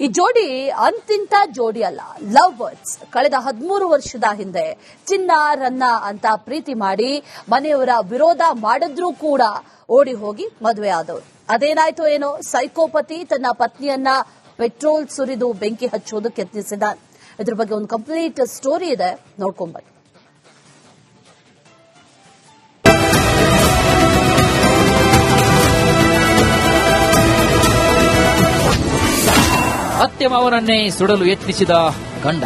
ಈ ಜೋಡಿ ಅಂತಿಂತ ಜೋಡಿ ಅಲ್ಲ, ಲವ್ ಬರ್ಡ್ಸ್. ಕಳೆದ 13 ವರ್ಷದ ಹಿಂದೆ ಚಿನ್ನ ರನ್ನ ಅಂತ ಪ್ರೀತಿ ಮಾಡಿ ಮನೆಯವರ ವಿರೋಧ ಮಾಡಿದ್ರೂ ಕೂಡ ಓಡಿ ಹೋಗಿ ಮದುವೆ ಆದವರು. ಅದೇನಾಯ್ತೋ ಏನೋ, ಸೈಕೋಪತಿ ತನ್ನ ಪತ್ನಿಯನ್ನ ಪೆಟ್ರೋಲ್ ಸುರಿದು ಬೆಂಕಿ ಹಚ್ಚೋದಕ್ಕೆ ಯತ್ನಿಸಿದ್ದಾನೆ. ಇದ್ರ ಬಗ್ಗೆ ಒಂದು ಕಂಪ್ಲೀಟ್ ಸ್ಟೋರಿ ಇದೆ, ನೋಡ್ಕೊಂಬನ್ನಿ. ಅತ್ತೆ ಮಾವನನ್ನೇ ಸುಡಲು ಯತ್ನಿಸಿದ ಗಂಡ.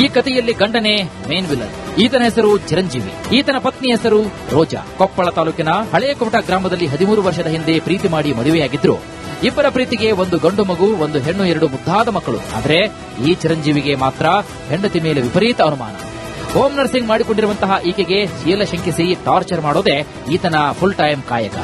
ಈ ಕಥೆಯಲ್ಲಿ ಗಂಡನೇ ಮೇನ್ ವಿಲನ್. ಈತನ ಹೆಸರು ಚಿರಂಜೀವಿ, ಈತನ ಪತ್ನಿ ಹೆಸರು ರೋಜಾ. ಕೊಪ್ಪಳ ತಾಲೂಕಿನ ಹಳೆಯ ಕೋಟ ಗ್ರಾಮದಲ್ಲಿ 13 ವರ್ಷದ ಹಿಂದೆ ಪ್ರೀತಿ ಮಾಡಿ ಮದುವೆಯಾಗಿದ್ರು. ಇಬ್ಬರ ಪ್ರೀತಿಗೆ ಒಂದು ಗಂಡು ಮಗು, ಒಂದು ಹೆಣ್ಣು, 2 ಮುದ್ದಾದ ಮಕ್ಕಳು. ಆದರೆ ಈ ಚಿರಂಜೀವಿಗೆ ಮಾತ್ರ ಹೆಂಡತಿ ಮೇಲೆ ವಿಪರೀತ ಅನುಮಾನ. ಹೋಮ್ ನರ್ಸಿಂಗ್ ಮಾಡಿಕೊಂಡಿರುವಂತಹ ಈಕೆಗೆ ಶೀಲ ಶಂಕಿಸಿ ಟಾರ್ಚರ್ ಮಾಡೋದೇ ಈತನ ಫುಲ್ ಟೈಮ್ ಕಾಯಕ.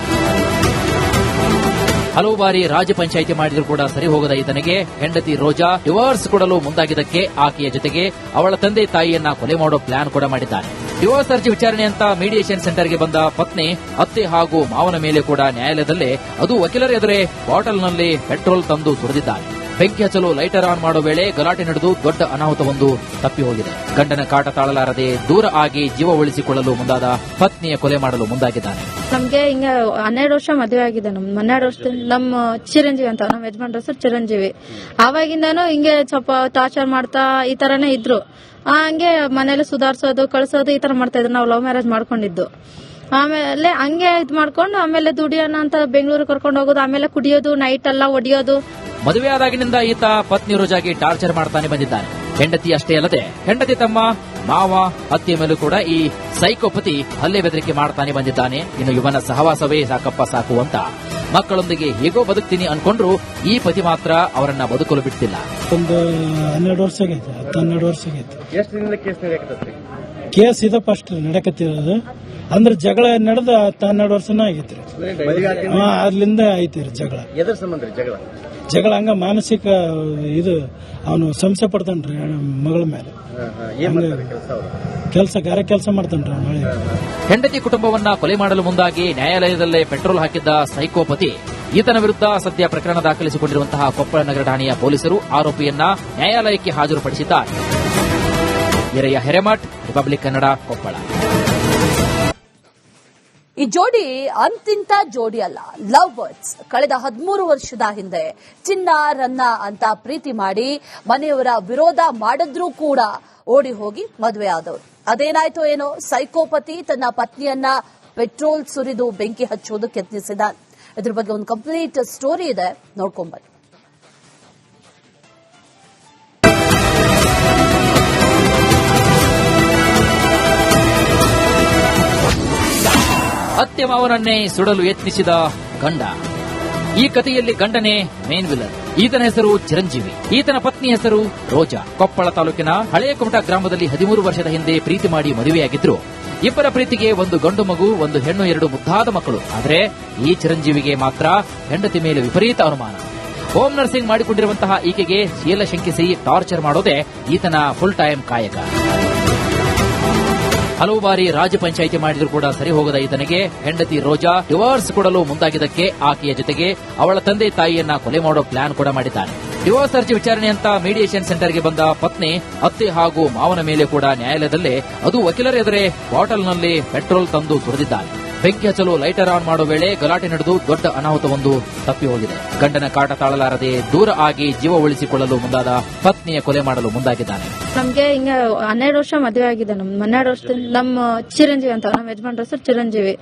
ಹಲವು ಬಾರಿ ರಾಜ್ಯ ಪಂಚಾಯಿತಿ ಮಾಡಿದರೂ ಕೂಡ ಸರಿ ಹೋಗದ ಈತನಿಗೆ ಹೆಂಡತಿ ರೋಜಾ ಡಿವೋರ್ಸ್ ಕೊಡಲು ಮುಂದಾಗಿದ್ದಕ್ಕೆ ಆಕೆಯ ಜೊತೆಗೆ ಅವಳ ತಂದೆ ತಾಯಿಯನ್ನ ಕೊಲೆ ಮಾಡೋ ಪ್ಲಾನ್ ಕೂಡ ಮಾಡಿದ್ದಾನೆ. ಡಿವೋರ್ಸ್ ಅರ್ಜಿ ವಿಚಾರಣೆ ಅಂತ ಮೀಡಿಯೇಷನ್ ಸೆಂಟರ್ಗೆ ಬಂದ ಪತ್ನಿ ಅತ್ತೆ ಹಾಗೂ ಮಾವನ ಮೇಲೆ ಕೂಡ ನ್ಯಾಯಾಲಯದಲ್ಲೇ, ಅದು ವಕೀಲರ ಎದುರೇ ಬಾಟಲ್ನಲ್ಲಿ ಪೆಟ್ರೋಲ್ ತಂದು ಸುರಿದಿದ್ದಾನೆ. ಬೆಂಕಿ ಹಚ್ಚಲು ಲೈಟರ್ ಆನ್ ಮಾಡೋ ವೇಳೆ ಗಲಾಟೆ ನಡೆದು ದೊಡ್ಡ ಅನಾಹುತವೊಂದು ತಪ್ಪಿ ಹೋಗಿದೆ. ಗಂಡನ ಕಾಟ ತಾಳಲಾರದೆ ದೂರ ಆಗಿ ಜೀವ ಉಳಿಸಿಕೊಳ್ಳಲು ಮುಂದಾದ ಪತ್ನಿಯ ಕೊಲೆ ಮಾಡಲು ಮುಂದಾಗಿದ್ದಾನೆ. ನಮ್ಗೆ ಹಿಂಗ 12 ವರ್ಷ ಮದುವೆ ಆಗಿದೆ. 12 ವರ್ಷದಿಂದ ನಮ್ಮ ಚಿರಂಜೀವಿ ಅಂತ, ನಮ್ಮ ಯಜಮಾನ್ರ ಹೆಸರು ಚಿರಂಜೀವಿ. ಆವಾಗಿಂದಾನು ಹಿಂಗೆ ಸ್ವಲ್ಪ ಟಾರ್ಚರ್ ಮಾಡ್ತಾ ಈ ತರನೇ ಇದ್ರು. ಹಂಗೆ ಮನೇಲಿ ಸುಧಾರಿಸೋದು ಕಳ್ಸೋದು ಈ ತರ ಮಾಡ್ತಾ ಇದ್ರು. ನಾವು ಲವ್ ಮ್ಯಾರೇಜ್ ಮಾಡ್ಕೊಂಡಿದ್ದು. ಆಮೇಲೆ ಹಂಗೆ ಇದ್ ಮಾಡ್ಕೊಂಡು ಆಮೇಲೆ ದುಡಿಯೋಣ ಅಂತ ಬೆಂಗಳೂರು ಕರ್ಕೊಂಡು ಹೋಗೋದು, ಆಮೇಲೆ ಕುಡಿಯೋದು, ನೈಟ್ ಎಲ್ಲ ಒಡಿಯೋದು. ಮದುವೆ ಆದಾಗಿನಿಂದ ಈತ ಪತ್ನಿ ರೋಜಾಗೆ ಟಾರ್ಚರ್ ಮಾಡ್ತಾನೆ ಬಂದಿದ್ದಾನೆ. ಹೆಂಡತಿ ಅಷ್ಟೇ ಅಲ್ಲದೆ ಹೆಂಡತಿ ತಮ್ಮ, ಮಾವ, ಅತ್ತೆಯ ಮೇಲೂ ಕೂಡ ಈ ಸೈಕೋಪತಿ ಹಲ್ಲೆ ಬೆದರಿಕೆ ಮಾಡ್ತಾನೆ ಬಂದಿದ್ದಾನೆ. ಇನ್ನು ಇವನ ಸಹವಾಸವೇ ಸಾಕಪ್ಪ ಸಾಕು ಅಂತ ಮಕ್ಕಳೊಂದಿಗೆ ಹೇಗೋ ಬದುಕ್ತೀನಿ ಅನ್ಕೊಂಡ್ರು ಈ ಪತಿ ಮಾತ್ರ ಅವರನ್ನ ಬದುಕಲು ಬಿಡ್ತಿಲ್ಲ. ಒಂದು 12 ವರ್ಷ ಆಗೈತೆ, 12 ವರ್ಷ ಆಗೈತೆ. ಎಷ್ಟು ದಿನದ ಕೇಸ್ ನಡೆಯಕತ್ತೈತ್ರಿ? ಕೇಸ್ ಇದು ಫಸ್ಟ್ ನಡೆಕತ್ತಿರೋದು. ಅಂದ್ರೆ ಜಗಳ ನಡೆದ 12 ವರ್ಷನ ಆಗೈತ್ರಿ. ಅದ್ರಿಂದ ಐತಿ ಜಗಳ. ಎದ್ರ ಸಂಬಂಧ ರೀ ಜಗಳ? ಜಗಳ ಹಂಗ ಮಾನಸಿಕ ಇದು ಅವನು ಸಂಶಯ ಪಡ್ತಾನ್ರಿ ಮಗಳ ಮೇಲೆ. ಗಾರೆ ಕೆಲಸ ಮಾಡ್ತಾನ್ರಿ. ಹೆಂಡತಿ ಕುಟುಂಬವನ್ನ ಕೊಲೆ ಮಾಡಲು ಮುಂದಾಗಿ ನ್ಯಾಯಾಲಯದಲ್ಲೇ ಪೆಟ್ರೋಲ್ ಹಾಕಿದ್ದ ಸೈಕೋಪತಿ ಈತನ ವಿರುದ್ಧ ಸದ್ಯ ಪ್ರಕರಣ ದಾಖಲಿಸಿಕೊಂಡಿರುವಂತಹ ಕೊಪ್ಪಳ ನಗರ ಠಾಣೆಯ ಪೊಲೀಸರು ಆರೋಪಿಯನ್ನ ನ್ಯಾಯಾಲಯಕ್ಕೆ ಹಾಜರುಪಡಿಸಿದ್ದಾರೆ. ವೀರಯ್ಯ ಹಿರೇಮಠ್, ರಿಪಬ್ಲಿಕ್ ಕನ್ನಡ, ಕೊಪ್ಪಳ. ಈ ಜೋಡಿ ಅಂತಿಂತ ಜೋಡಿ ಅಲ್ಲ, ಲವ್ ಬರ್ಡ್ಸ್. ಕಳೆದ 13 ವರ್ಷದ ಹಿಂದೆ ಚಿನ್ನ ರನ್ನ ಅಂತ ಪ್ರೀತಿ ಮಾಡಿ ಮನೆಯವರ ವಿರೋಧ ಮಾಡಿದ್ರೂ ಕೂಡ ಓಡಿ ಹೋಗಿ ಮದುವೆ ಆದವರು. ಅದೇನಾಯ್ತೋ ಏನೋ, ಸೈಕೋಪತಿ ತನ್ನ ಪತ್ನಿಯನ್ನ ಪೆಟ್ರೋಲ್ ಸುರಿದು ಬೆಂಕಿ ಹಚ್ಚೋದಕ್ಕೆ ಯತ್ನಿಸಿದ್ದಾನೆ. ಇದ್ರ ಬಗ್ಗೆ ಒಂದು ಕಂಪ್ಲೀಟ್ ಸ್ಟೋರಿ ಇದೆ, ನೋಡ್ಕೊಂಬನ್ನಿ. ಅತ್ತೆ ಮಾವನನ್ನೇ ಸುಡಲು ಯತ್ನಿಸಿದ ಗಂಡ. ಈ ಕಥೆಯಲ್ಲಿ ಗಂಡನೇ ಮೇನ್ ವಿಲನ್. ಈತನ ಹೆಸರು ಚಿರಂಜೀವಿ, ಈತನ ಪತ್ನಿ ಹೆಸರು ರೋಜಾ. ಕೊಪ್ಪಳ ತಾಲೂಕಿನ ಹಳೆಯ ಕೋಟ ಗ್ರಾಮದಲ್ಲಿ 13 ವರ್ಷದ ಹಿಂದೆ ಪ್ರೀತಿ ಮಾಡಿ ಮದುವೆಯಾಗಿದ್ರು. ಇಬ್ಬರ ಪ್ರೀತಿಗೆ ಒಂದು ಗಂಡು ಮಗು, ಒಂದು ಹೆಣ್ಣು, 2 ಮುದ್ದಾದ ಮಕ್ಕಳು. ಆದರೆ ಈ ಚಿರಂಜೀವಿಗೆ ಮಾತ್ರ ಹೆಂಡತಿ ಮೇಲೆ ವಿಪರೀತ ಅನುಮಾನ. ಹೋಮ್ ನರ್ಸಿಂಗ್ ಮಾಡಿಕೊಂಡಿರುವಂತಹ ಈಕೆಗೆ ಶೀಲ ಶಂಕಿಸಿ ಟಾರ್ಚರ್ ಮಾಡೋದೇ ಈತನ ಫುಲ್ ಟೈಮ್ ಕಾಯಕ. ಹಲವು ಬಾರಿ ರಾಜ್ಯ ಪಂಚಾಯಿತಿ ಮಾಡಿದರೂ ಕೂಡ ಸರಿ ಹೋಗದ ಈತನಿಗೆ ಹೆಂಡತಿ ರೋಜಾ ಡಿವೋರ್ಸ್ ಕೊಡಲು ಮುಂದಾಗಿದ್ದಕ್ಕೆ ಆಕೆಯ ಜೊತೆಗೆ ಅವಳ ತಂದೆ ತಾಯಿಯನ್ನ ಕೊಲೆ ಮಾಡೋ ಪ್ಲಾನ್ ಕೂಡ ಮಾಡಿದ್ದಾನೆ. ಡಿವೋರ್ಸ್ ಅರ್ಜಿ ವಿಚಾರಣೆ ಅಂತ ಮೀಡಿಯೇಷನ್ ಸೆಂಟರ್ಗೆ ಬಂದ ಪತ್ನಿ ಅತ್ತೆ ಹಾಗೂ ಮಾವನ ಮೇಲೆ ಕೂಡ ನ್ಯಾಯಾಲಯದಲ್ಲೇ, ಅದು ವಕೀಲರ ಎದುರೇ ಬಾಟಲ್ನಲ್ಲಿ ಪೆಟ್ರೋಲ್ ತಂದು ಸುರಿದಿದ್ದಾನೆ. ಬೆಂಕಿ ಹಚ್ಚಲು ಲೈಟರ್ ಆನ್ ಮಾಡೋ ವೇಳೆ ಗಲಾಟೆ ನಡೆದು ದೊಡ್ಡ ಅನಾಹುತವೊಂದು ತಪ್ಪಿ ಹೋಗಿದೆ. ಗಂಡನ ಕಾಟ ತಾಳಲಾರದೆ ದೂರ ಆಗಿ ಜೀವ ಉಳಿಸಿಕೊಳ್ಳಲು ಮುಂದಾದ ಪತ್ನಿಯ ಕೊಲೆ ಮಾಡಲು ಮುಂದಾಗಿದ್ದಾನೆ. ನಮ್ಗೆ ಹಿಂಗ 12 ವರ್ಷ ಮದುವೆ ಆಗಿದೆ. 12 ವರ್ಷದಿಂದ ನಮ್ಮ ಚಿರಂಜೀವಿ ಅಂತ, ನಮ್ಮ ಯಜಮಾನ್ರ ಹೆಸರು ಚಿರಂಜೀವಿ.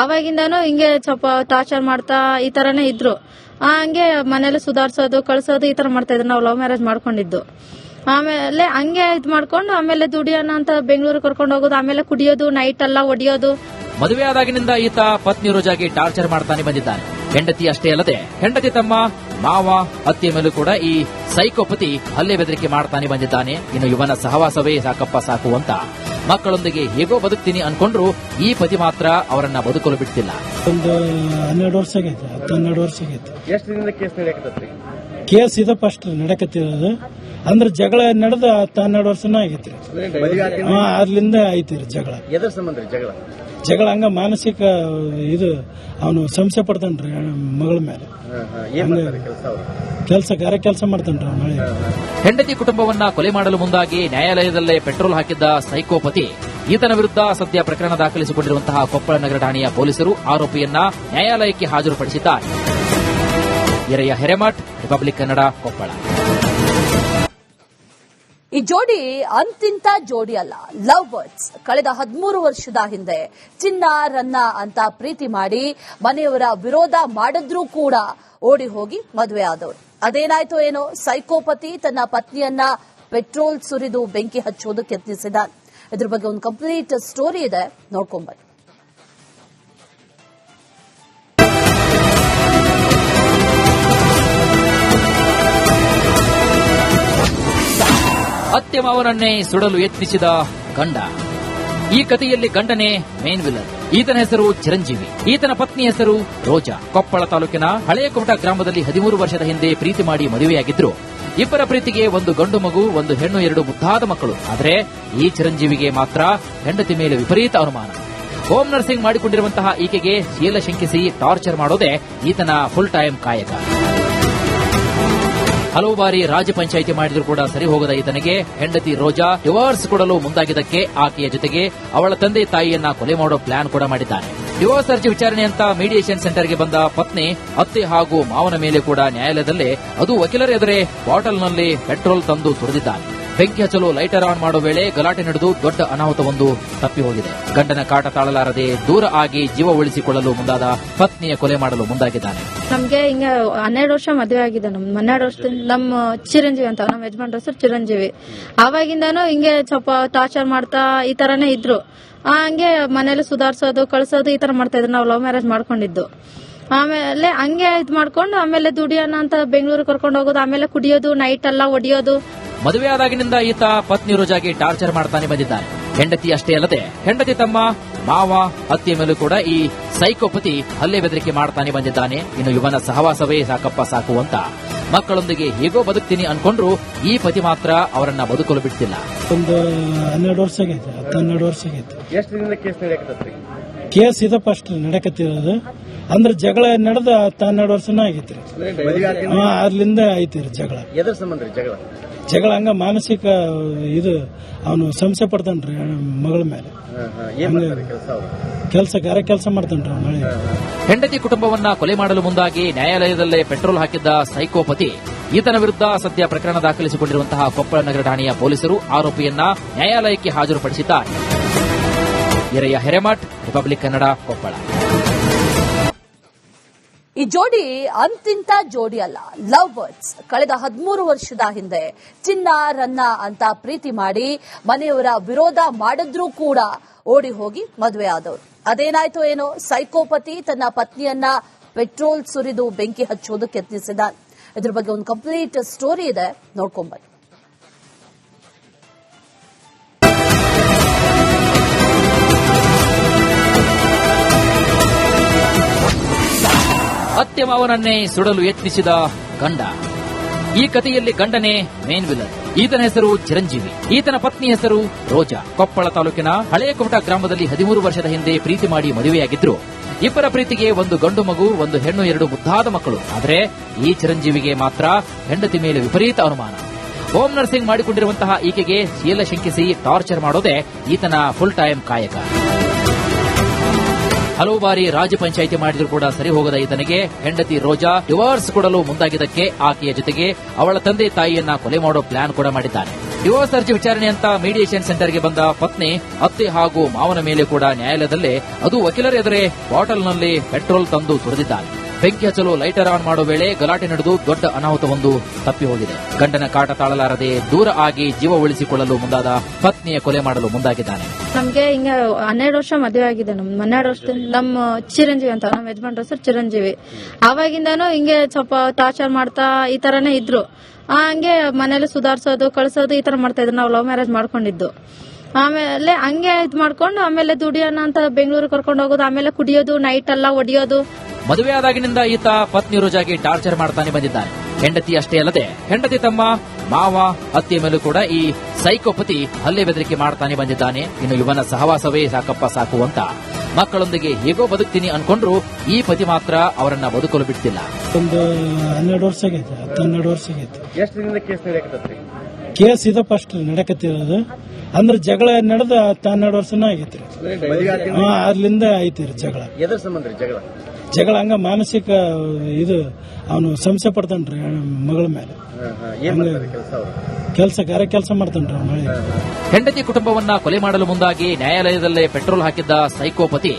ಆವಾಗಿಂದಾನು ಹಿಂಗೆ ಸ್ವಲ್ಪ ಟಾರ್ಚರ್ ಮಾಡ್ತಾ ಈ ತರನೇ ಇದ್ರು. ಹಂಗೆ ಮನೇಲಿ ಸುಧಾರಿಸೋದು ಕಳ್ಸೋದು ಈ ತರ ಮಾಡ್ತಾ ಇದ್ರು. ನಾವು ಲವ್ ಮ್ಯಾರೇಜ್ ಮಾಡ್ಕೊಂಡಿದ್ದು. ಆಮೇಲೆ ಹಂಗೆ ಇದ್ ಮಾಡ್ಕೊಂಡು ಆಮೇಲೆ ದುಡಿಯೋಣ ಅಂತ ಬೆಂಗಳೂರು ಕರ್ಕೊಂಡು ಹೋಗೋದು, ಆಮೇಲೆ ಕುಡಿಯೋದು, ನೈಟ್ ಎಲ್ಲ ಒಡಿಯೋದು. ಮದುವೆ ಆದಾಗಿನಿಂದ ಈತ ಪತ್ನಿ ರೋಜಾಗೆ ಟಾರ್ಚರ್ ಮಾಡ್ತಾನೆ ಬಂದಿದ್ದಾನೆ. ಹೆಂಡತಿ ಅಷ್ಟೇ ಅಲ್ಲದೆ ಹೆಂಡತಿ ತಮ್ಮ, ಮಾವ, ಅತ್ತೆಯ ಮೇಲೂ ಕೂಡ ಈ ಸೈಕೋಪತಿ ಹಲ್ಲೆ ಬೆದರಿಕೆ ಮಾಡ್ತಾನೆ ಬಂದಿದ್ದಾನೆ. ಇನ್ನು ಇವನ ಸಹವಾಸವೇ ಸಾಕಪ್ಪ ಸಾಕು ಅಂತ ಮಕ್ಕಳೊಂದಿಗೆ ಹೇಗೋ ಬದುಕ್ತೀನಿ ಅನ್ಕೊಂಡ್ರು ಈ ಪತಿ ಮಾತ್ರ ಅವರನ್ನ ಬದುಕಲು ಬಿಡ್ತಿಲ್ಲ. ಒಂದು 12 ವರ್ಷ ಆಗೈತೆ, 12 ವರ್ಷ ಆಗೈತೆ. ಎಷ್ಟು ದಿನದ ಕೇಸ್ ನಡೆಯಕತ್ತೈತ್ರಿ? ಕೇಸ್ ಇದು ಫಸ್ಟ್ ನಡೆಕತ್ತಿರೋದು. ಅಂದ್ರೆ ಜಗಳ ನಡೆದ 12 ವರ್ಷನ ಆಗೈತ್ರಿ. ಅದ್ರಿಂದ ಐತಿ ಜಗಳ. ಎದ್ರ ಸಂಬಂಧ ರೀ ಜಗಳ? ಜಗಳ ಹಂಗ ಮಾನಸಿಕ ಇದು ಅವನು ಸಂಶಯ ಪಡ್ತಾನ್ರಿ ಮಗಳ ಮೇಲೆ. ಏನ್ ಮಾಡ್ತಾರೆ ಕೆಲಸ ಅವರು? ಗಾರೆ ಕೆಲಸ ಮಾಡ್ತಾನ್ರಿ ಅವ್ನು ಮಳೆ. ಹೆಂಡತಿ ಕುಟುಂಬವನ್ನ ಕೊಲೆ ಮಾಡಲು ಮುಂದಾಗಿ ನ್ಯಾಯಾಲಯದಲ್ಲೇ ಪೆಟ್ರೋಲ್ ಹಾಕಿದ್ದ ಸೈಕೋಪತಿ ಈತನ ವಿರುದ್ಧ ಸದ್ಯ ಪ್ರಕರಣ ದಾಖಲಿಸಿಕೊಂಡಿರುವಂತಹ ಕೊಪ್ಪಳ ನಗರ ಠಾಣೆಯ ಪೊಲೀಸರು ಆರೋಪಿಯನ್ನ ನ್ಯಾಯಾಲಯಕ್ಕೆ ಹಾಜರುಪಡಿಸಿದ್ದಾರೆ. ಹಿರಿಯ ಹಿರೇಮಠ್, ರಿಪಬ್ಲಿಕ್ ಕನ್ನಡ, ಕೊಪ್ಪಳ. ಈ ಜೋಡಿ ಅಂತಿಂತ ಜೋಡಿ ಅಲ್ಲ, ಲವ್ ಬರ್ಡ್ಸ್. ಕಳೆದ 13 ವರ್ಷದ ಹಿಂದೆ ಚಿನ್ನ ರನ್ನ ಅಂತ ಪ್ರೀತಿ ಮಾಡಿ ಮನೆಯವರ ವಿರೋಧ ಮಾಡಿದ್ರೂ ಕೂಡ ಓಡಿ ಹೋಗಿ ಮದುವೆ ಆದವರು. ಅದೇನಾಯ್ತೋ ಏನೋ, ಸೈಕೋಪತಿ ತನ್ನ ಪತ್ನಿಯನ್ನ ಪೆಟ್ರೋಲ್ ಸುರಿದು ಬೆಂಕಿ ಹಚ್ಚೋದಕ್ಕೆ ಯತ್ನಿಸಿದ. ಇದ್ರ ಬಗ್ಗೆ ಒಂದು ಕಂಪ್ಲೀಟ್ ಸ್ಟೋರಿ ಇದೆ, ನೋಡ್ಕೊಂಬನ್ನಿ. ಅತ್ತೆ ಮಾವನನ್ನೇ ಸುಡಲು ಯತ್ನಿಸಿದ ಗಂಡ. ಈ ಕಥೆಯಲ್ಲಿ ಗಂಡನೇ ಮೇನ್ ವಿಲನ್. ಈತನ ಹೆಸರು ಚಿರಂಜೀವಿ, ಈತನ ಪತ್ನಿ ಹೆಸರು ರೋಜಾ. ಕೊಪ್ಪಳ ತಾಲೂಕಿನ ಹಳೆಯ ಕುಮಟ ಗ್ರಾಮದಲ್ಲಿ 13 ವರ್ಷದ ಹಿಂದೆ ಪ್ರೀತಿ ಮಾಡಿ ಮದುವೆಯಾಗಿದ್ರು. ಇಬ್ಬರ ಪ್ರೀತಿಗೆ ಒಂದು ಗಂಡು ಮಗು, ಒಂದು ಹೆಣ್ಣು, 2 ಮುದ್ದಾದ ಮಕ್ಕಳು. ಆದರೆ ಈ ಚಿರಂಜೀವಿಗೆ ಮಾತ್ರ ಹೆಂಡತಿ ಮೇಲೆ ವಿಪರೀತ ಅನುಮಾನ. ಹೋಮ್ ನರ್ಸಿಂಗ್ ಮಾಡಿಕೊಂಡಿರುವಂತಹ ಈಕೆಗೆ ಶೀಲ ಶಂಕಿಸಿ ಟಾರ್ಚರ್ ಮಾಡೋದೇ ಈತನ ಫುಲ್ ಟೈಮ್ ಕಾಯಕ. ಹಲವು ಬಾರಿ ರಾಜ್ಯ ಪಂಚಾಯಿತಿ ಮಾಡಿದ್ರೂ ಕೂಡ ಸರಿ ಹೋಗದ ಈತನಿಗೆ ಹೆಂಡತಿ ರೋಜಾ ಡಿವೋರ್ಸ್ ಕೊಡಲು ಮುಂದಾಗಿದ್ದಕ್ಕೆ ಆಕೆಯ ಜೊತೆಗೆ ಅವಳ ತಂದೆ ತಾಯಿಯನ್ನ ಕೊಲೆ ಮಾಡೋ ಪ್ಲಾನ್ ಕೂಡ ಮಾಡಿದ್ದಾನೆ. ಡಿವೋರ್ಸ್ ಅರ್ಜಿ ವಿಚಾರಣೆ ಅಂತ ಮೀಡಿಯೇಷನ್ ಸೆಂಟರ್ಗೆ ಬಂದ ಪತ್ನಿ, ಅತ್ತೆ ಹಾಗೂ ಮಾವನ ಮೇಲೆ ಕೂಡ ನ್ಯಾಯಾಲಯದಲ್ಲೇ, ಅದು ವಕೀಲರ ಎದುರೇ ಬಾಟಲ್ನಲ್ಲಿ ಪೆಟ್ರೋಲ್ ತಂದು ಸುರಿದಿದ್ದಾನೆ. ಬೆಂಕಿ ಹಚ್ಚಲು ಲೈಟರ್ ಆನ್ ಮಾಡೋ ವೇಳೆ ಗಲಾಟೆ ನಡೆದು ದೊಡ್ಡ ಅನಾಹುತವೊಂದು ತಪ್ಪಿ ಹೋಗಿದೆ. ಗಂಡನ ಕಾಟ ತಾಳಲಾರದೆ ದೂರ ಆಗಿ ಜೀವ ಉಳಿಸಿಕೊಳ್ಳಲು ಮುಂದಾದ ಪತ್ನಿಯ ಕೊಲೆ ಮಾಡಲು ಮುಂದಾಗಿದ್ದಾನೆ. ನಮ್ಗೆ ಹಿಂಗ 12 ವರ್ಷ ಮದುವೆ ಆಗಿದೆ. 12 ವರ್ಷದಿಂದ ನಮ್ಮ ಚಿರಂಜೀವಿ ಅಂತ, ನಮ್ಮ ಯಜಮಾನ್ರ ಹೆಸರು ಚಿರಂಜೀವಿ. ಅವಾಗಿಂದಾನು ಹಿಂಗೆ ಸ್ವಲ್ಪ ಟಾರ್ಚರ್ ಮಾಡ್ತಾ ಈ ತರನೇ ಇದ್ರು. ಹಂಗೆ ಮನೇಲಿ ಸುಧಾರಿಸೋದು ಕಳ್ಸೋದು ಈ ತರ ಮಾಡ್ತಾ ಇದ್ರು. ನಾವು ಲವ್ ಮ್ಯಾರೇಜ್ ಮಾಡ್ಕೊಂಡಿದ್ದು. ಆಮೇಲೆ ಹಂಗೆ ಇದ್ ಮಾಡ್ಕೊಂಡು ಆಮೇಲೆ ದುಡಿಯೋಣ ಅಂತ ಬೆಂಗಳೂರು ಕರ್ಕೊಂಡು ಹೋಗೋದು, ಆಮೇಲೆ ಕುಡಿಯೋದು, ನೈಟ್ ಎಲ್ಲ ಒಡಿಯೋದು. ಮದುವೆಯಾದಾಗಿನಿಂದ ಈತ ಪತ್ನಿ ರೋಜಾಗೆ ಟಾರ್ಚರ್ ಮಾಡ್ತಾನೆ ಬಂದಿದ್ದಾನೆ. ಹೆಂಡತಿ ಅಷ್ಟೇ ಅಲ್ಲದೆ ಹೆಂಡತಿ ತಮ್ಮ, ಮಾವ, ಅತ್ತಿಯ ಮೇಲೂ ಕೂಡ ಈ ಸೈಕೋಪತಿ ಹಲ್ಲೆ ಬೆದರಿಕೆ ಮಾಡ್ತಾನೆ ಬಂದಿದ್ದಾನೆ. ಇನ್ನು ಇವನ ಸಹವಾಸವೇ ಸಾಕಪ್ಪ ಸಾಕು ಅಂತ ಮಕ್ಕಳೊಂದಿಗೆ ಹೇಗೋ ಬದುಕ್ತೀನಿ ಅನ್ಕೊಂಡ್ರು ಈ ಪತಿ ಮಾತ್ರ ಅವರನ್ನ ಬದುಕಲು ಬಿಡ್ತಿಲ್ಲ. ಒಂದು 12 ವರ್ಷ ಆಗೈತೆ, 12 ವರ್ಷ ಆಗೈತೆ. ಎಷ್ಟು ದಿನದ ಕೇಸ್ ನಡೆಯಕತ್ರಿ? ಕೇಸ್ ಇದು ಫಸ್ಟ್ ನಡೆಕತ್ತಿರೋದು. ಅಂದ್ರೆ ಜಗಳ ನಡೆದ 12 ವರ್ಷನ ಆಗೈತ್ರಿ. ಅದ್ರಿಂದ ಐತಿರಿ ಜಗಳ. ಎದ್ರ ಸಂಬಂಧ ರೀ ಜಗಳ? ಜಗಳ ಹಂಗ ಮಾನಸಿಕ ಇದು ಅವನು ಸಂಶಯ ಪಡ್ತಾನ್ರಿ ಮಗಳ ಮೇಲೆ. ಏನ್ ಮಾಡ್ತಾರೆ ಕೆಲಸ ಅವರು? ಗಾರೆ ಕೆಲಸ ಮಾಡ್ತಾನ್ರಿ ಅವ್ನು ಮಳೆ. ಹೆಂಡತಿ ಕುಟುಂಬವನ್ನ ಕೊಲೆ ಮಾಡಲು ಮುಂದಾಗಿ ನ್ಯಾಯಾಲಯದಲ್ಲೇ ಪೆಟ್ರೋಲ್ ಹಾಕಿದ್ದ ಸೈಕೋಪತಿ ಈತನ ವಿರುದ್ಧ ಸದ್ಯ ಪ್ರಕರಣ ದಾಖಲಿಸಿಕೊಂಡಿರುವಂತಹ ಕೊಪ್ಪಳ ನಗರ ಠಾಣೆಯ ಪೊಲೀಸರು ಆರೋಪಿಯನ್ನ ನ್ಯಾಯಾಲಯಕ್ಕೆ ಹಾಜರುಪಡಿಸಿದ್ದಾರೆ. ಹಿರಿಯ ಹಿರೇಮಠ್, ರಿಪಬ್ಲಿಕ್ ಕನ್ನಡ, ಕೊಪ್ಪಳ. ಈ ಜೋಡಿ ಅಂತಿಂತ ಜೋಡಿ ಅಲ್ಲ, ಲವ್ ಬರ್ಡ್ಸ್. ಕಳೆದ 13 ವರ್ಷದ ಹಿಂದೆ ಚಿನ್ನ ರನ್ನ ಅಂತ ಪ್ರೀತಿ ಮಾಡಿ ಮನೆಯವರ ವಿರೋಧ ಮಾಡಿದ್ರೂ ಕೂಡ ಓಡಿ ಹೋಗಿ ಮದುವೆ ಆದವರು. ಅದೇನಾಯ್ತೋ ಏನೋ, ಸೈಕೋಪತಿ ತನ್ನ ಪತ್ನಿಯನ್ನ ಪೆಟ್ರೋಲ್ ಸುರಿದು ಬೆಂಕಿ ಹಚ್ಚೋದಕ್ಕೆ ಯತ್ನಿಸಿದ. ಇದ್ರ ಬಗ್ಗೆ ಒಂದು ಕಂಪ್ಲೀಟ್ ಸ್ಟೋರಿ ಇದೆ, ನೋಡ್ಕೊಂಬನ್ನಿ. ಅತ್ತೆ ಮಾವನನ್ನೇ ಸುಡಲು ಯತ್ನಿಸಿದ ಗಂಡ. ಈ ಕಥೆಯಲ್ಲಿ ಗಂಡನೇ ಮೇನ್ ವಿಲನ್. ಈತನ ಹೆಸರು ಚಿರಂಜೀವಿ, ಈತನ ಪತ್ನಿ ಹೆಸರು ರೋಜಾ. ಕೊಪ್ಪಳ ತಾಲೂಕಿನ ಹಳೆಯ ಕುಮಟ ಗ್ರಾಮದಲ್ಲಿ 13 ವರ್ಷದ ಹಿಂದೆ ಪ್ರೀತಿ ಮಾಡಿ ಮದುವೆಯಾಗಿದ್ರು. ಇಬ್ಬರ ಪ್ರೀತಿಗೆ ಒಂದು ಗಂಡು ಮಗು, ಒಂದು ಹೆಣ್ಣು, 2 ಮುದ್ದಾದ ಮಕ್ಕಳು. ಆದರೆ ಈ ಚಿರಂಜೀವಿಗೆ ಮಾತ್ರ ಹೆಂಡತಿ ಮೇಲೆ ವಿಪರೀತ ಅನುಮಾನ. ಹೋಮ್ ನರ್ಸಿಂಗ್ ಮಾಡಿಕೊಂಡಿರುವಂತಹ ಈಕೆಗೆ ಶೀಲ ಶಂಕಿಸಿ ಟಾರ್ಚರ್ ಮಾಡೋದೇ ಈತನ ಫುಲ್ ಟೈಮ್ ಕಾಯಕ. ಹಲವು ಬಾರಿ ರಾಜ್ಯ ಪಂಚಾಯಿತಿ ಮಾಡಿದ್ರೂ ಕೂಡ ಸರಿ ಹೋಗದ ಈತನಿಗೆ ಹೆಂಡತಿ ರೋಜಾ ಡಿವೋರ್ಸ್ ಕೊಡಲು ಮುಂದಾಗಿದ್ದಕ್ಕೆ ಆಕೆಯ ಜೊತೆಗೆ ಅವಳ ತಂದೆ ತಾಯಿಯನ್ನ ಕೊಲೆ ಮಾಡೋ ಪ್ಲಾನ್ ಕೂಡ ಮಾಡಿದ್ದಾನೆ. ಡಿವೋರ್ಸ್ ಅರ್ಜಿ ವಿಚಾರಣೆ ಅಂತ ಮೀಡಿಯೇಷನ್ ಸೆಂಟರ್ಗೆ ಬಂದ ಪತ್ನಿ, ಅತ್ತೆ ಹಾಗೂ ಮಾವನ ಮೇಲೆ ಕೂಡ ನ್ಯಾಯಾಲಯದಲ್ಲೇ, ಅದು ವಕೀಲರ ಎದುರೇ ಬಾಟಲ್ನಲ್ಲಿ ಪೆಟ್ರೋಲ್ ತಂದು ಸುರಿದಿದ್ದಾನೆ. ಬೆಂಕಿ ಹಚ್ಚಲು ಲೈಟರ್ ಆನ್ ಮಾಡೋ ವೇಳೆ ಗಲಾಟೆ ನಡೆದು ದೊಡ್ಡ ಅನಾಹುತವೊಂದು ತಪ್ಪಿ ಹೋಗಿದೆ. ಗಂಡನ ಕಾಟ ತಾಳಲಾರದೆ ದೂರ ಆಗಿ ಜೀವ ಉಳಿಸಿಕೊಳ್ಳಲು ಮುಂದಾದ ಪತ್ನಿಯ ಕೊಲೆ ಮಾಡಲು ಮುಂದಾಗಿದ್ದಾನೆ. ನಮ್ಗೆ ಹಿಂಗ 12 ವರ್ಷ ಮದುವೆ ಆಗಿದೆ. 12 ವರ್ಷದಿಂದ ನಮ್ಮ ಚಿರಂಜೀವಿ ಅಂತ, ನಮ್ಮ ಯಜಮಾನ್ರ ಹೆಸರು ಚಿರಂಜೀವಿ. ಅವಾಗಿಂದಾನು ಹಿಂಗೆ ಸ್ವಲ್ಪ ಟಾರ್ಚರ್ ಮಾಡ್ತಾ ಈ ತರನೇ ಇದ್ರು. ಹಂಗೆ ಮನೇಲಿ ಸುಧಾರಿಸೋದು ಕಳ್ಸೋದು ಈ ತರ ಮಾಡ್ತಾ ಇದ್ರು. ನಾವು ಲವ್ ಮ್ಯಾರೇಜ್ ಮಾಡ್ಕೊಂಡಿದ್ದು. ಆಮೇಲೆ ಹಂಗೆ ಇದ್ ಮಾಡ್ಕೊಂಡು ಆಮೇಲೆ ದುಡಿಯೋಣ ಅಂತ ಬೆಂಗಳೂರು ಕರ್ಕೊಂಡು ಹೋಗೋದು, ಆಮೇಲೆ ಕುಡಿಯೋದು, ನೈಟ್ ಎಲ್ಲ ಒಡಿಯೋದು. ಮದುವೆಯಾದಾಗಿನಿಂದ ಈತ ಪತ್ನಿ ರೋಜಾಗೆ ಟಾರ್ಚರ್ ಮಾಡ್ತಾನೆ ಬಂದಿದ್ದಾನೆ. ಹೆಂಡತಿ ಅಷ್ಟೇ ಅಲ್ಲದೆ ಹೆಂಡತಿ ತಮ್ಮ, ಮಾವ, ಅತ್ತಿಯ ಮೇಲೂ ಕೂಡ ಈ ಸೈಕೋಪತಿ ಹಲ್ಲೆ ಬೆದರಿಕೆ ಮಾಡ್ತಾನೆ ಬಂದಿದ್ದಾನೆ. ಇನ್ನು ಇವನ ಸಹವಾಸವೇ ಸಾಕಪ್ಪ ಸಾಕು ಅಂತ ಮಕ್ಕಳೊಂದಿಗೆ ಹೇಗೋ ಬದುಕ್ತೀನಿ ಅನ್ಕೊಂಡ್ರು ಈ ಪತಿ ಮಾತ್ರ ಅವರನ್ನ ಬದುಕಲು ಬಿಡ್ತಿಲ್ಲ. ಒಂದು 12 ವರ್ಷ ಆಗೈತೆ, 12 ವರ್ಷ ಆಗೈತೆ. ಎಷ್ಟು ದಿನದ ಕೇಸ್ ನಡೆಯಕತ್ತೈತ್ರಿ? ಕೇಸ್ ಇದ ಫಸ್ಟ್ ನಡಕತ್ತಿರೋದು. ಅಂದ್ರೆ ಜಗಳ ನಡೆದ 12 ವರ್ಷನ ಆಗೈತ್ರಿ. ಅಲ್ಲಿಂದ ಐತಿ ಜಗಳ. ಎದ್ರ ಸಂಬಂಧ ರೀ ಜಗಳ? ಜಗಳ ಹಂಗ ಮಾನಸಿಕ ಇದು ಅವನು ಸಂಶಯ ಪಡ್ತಾನ್ರಿ ಮಗಳ ಮೇಲೆ. ಏನ್ ಮಾಡ್ತಾರೆ ಕೆಲಸ ಅವರು? ಗಾರೆ ಕೆಲಸ ಮಾಡ್ತಾನ್ರಿ ಮಳೆ. ಹೆಂಡತಿ ಕುಟುಂಬವನ್ನ ಕೊಲೆ ಮಾಡಲು ಮುಂದಾಗಿ ನ್ಯಾಯಾಲಯದಲ್ಲೇ ಪೆಟ್ರೋಲ್ ಹಾಕಿದ್ದ ಸೈಕೋಪತಿ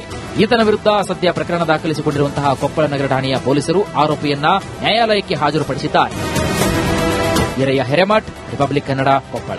ಈತನ ವಿರುದ್ಧ ಸದ್ಯ ಪ್ರಕರಣ ದಾಖಲಿಸಿಕೊಂಡಿರುವಂತಹ ಕೊಪ್ಪಳ ನಗರ ಠಾಣೆಯ ಪೊಲೀಸರು ಆರೋಪಿಯನ್ನ ನ್ಯಾಯಾಲಯಕ್ಕೆ ಹಾಜರುಪಡಿಸಿದ್ದಾರೆ. ಹಿರಯ್ಯ ಹಿರೇಮಠ್, ರಿಪಬ್ಲಿಕ್ ಕನ್ನಡ, ಕೊಪ್ಪಳ.